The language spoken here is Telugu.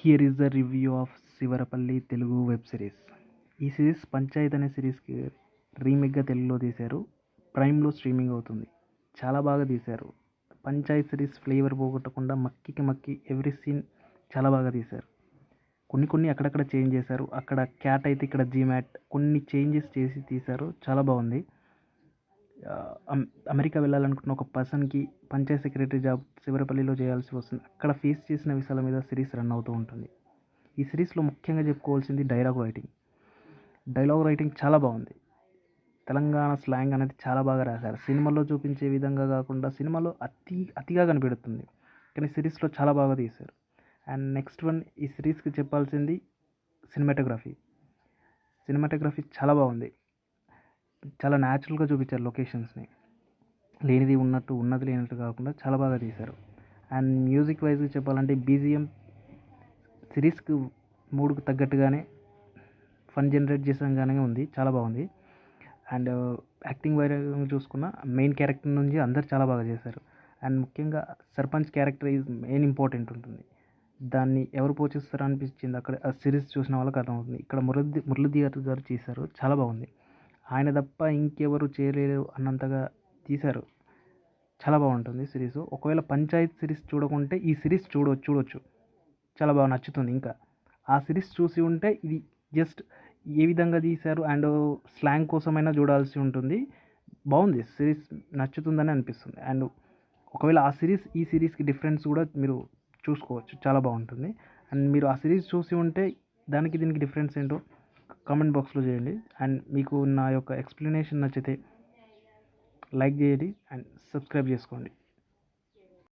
Here is the review of Sivarapalli Telugu web series. ఈ సిరీస్ పంచాయత్ అనే సిరీస్కి రీమేక్గా తెలుగులో తీశారు. ప్రైమ్లో స్ట్రీమింగ్ అవుతుంది. చాలా బాగా తీశారు. పంచాయత్ సిరీస్ ఫ్లేవర్ పోగొట్టకుండా మక్కికి మక్కి ఎవ్రీ సీన్ చాలా బాగా తీశారు. కొన్ని అక్కడక్కడ చేంజ్ చేశారు. అక్కడ క్యాట్ అయితే ఇక్కడ జీమాట్ కొన్ని చేంజెస్ చేసి తీశారు. చాలా బాగుంది. అమెరికా వెళ్ళాలనుకున్న ఒక పర్సన్కి పంచాయత్ సెక్రటరీ జాబ్ శివరపల్లిలో చేయాల్సి వస్తుంది. అక్కడ ఫేస్ చేసిన విషయాల మీద సిరీస్ రన్ అవుతూ ఉంటుంది. ఈ సిరీస్లో ముఖ్యంగా చెప్పుకోవాల్సింది డైలాగ్ రైటింగ్ చాలా బాగుంది. తెలంగాణ స్లాంగ్ అనేది చాలా బాగా రాశారు. సినిమాలో చూపించే విధంగా కాకుండా సినిమాలో అతిగా కనిపెడుతుంది, కానీ సిరీస్లో చాలా బాగా తీశారు. అండ్ నెక్స్ట్ వన్, ఈ సిరీస్కి చెప్పాల్సింది సినిమాటోగ్రఫీ చాలా బాగుంది. చాలా న్యాచురల్గా చూపించారు లొకేషన్స్ని. లేనిది ఉన్నట్టు, ఉన్నది లేనట్టు కాకుండా చాలా బాగా తీశారు. అండ్ మ్యూజిక్ వైజ్గా చెప్పాలంటే బీజిఎం సిరీస్కి మూడుకు తగ్గట్టుగానే ఫన్ జనరేట్ చేసేగానే ఉంది. చాలా బాగుంది. అండ్ యాక్టింగ్ వైజ్గా చూసుకున్న మెయిన్ క్యారెక్టర్ నుంచి అందరు చాలా బాగా చేశారు. అండ్ ముఖ్యంగా sarpanch character is main important ఉంటుంది. దాన్ని ఎవరు పోషిస్తారో అనిపించింది అక్కడ ఆ సిరీస్ చూసిన వాళ్ళకి అర్థమవుతుంది. ఇక్కడ మురళీధర్ గారు చేశారు, చాలా బాగుంది. ఆయన తప్ప ఇంకెవరు చేయలేరు అన్నంతగా తీశారు. చాలా బాగుంటుంది సిరీస్. ఒకవేళ పంచాయత్ సిరీస్ చూడకుంటే ఈ సిరీస్ చూడొచ్చు. చాలా బాగా నచ్చుతుంది. ఇంకా ఆ సిరీస్ చూసి ఉంటే ఇది జస్ట్ ఏ విధంగా తీశారు అండ్ స్లాంగ్ కోసమైనా చూడాల్సి ఉంటుంది. బాగుంది సిరీస్, నచ్చుతుందని అనిపిస్తుంది. అండ్ ఒకవేళ ఆ సిరీస్ ఈ సిరీస్కి డిఫరెన్స్ కూడా మీరు చూసుకోవచ్చు, చాలా బాగుంటుంది. అండ్ మీరు ఆ సిరీస్ చూసి ఉంటే దానికి దీనికి డిఫరెన్స్ ఏంటో కామెంట్ బాక్స్లో చేయండి. అండ్ మీకు నా యొక్క ఎక్స్ప్లెనేషన్ నచ్చితే లైక్ చేయండి అండ్ సబ్స్క్రైబ్ చేసుకోండి.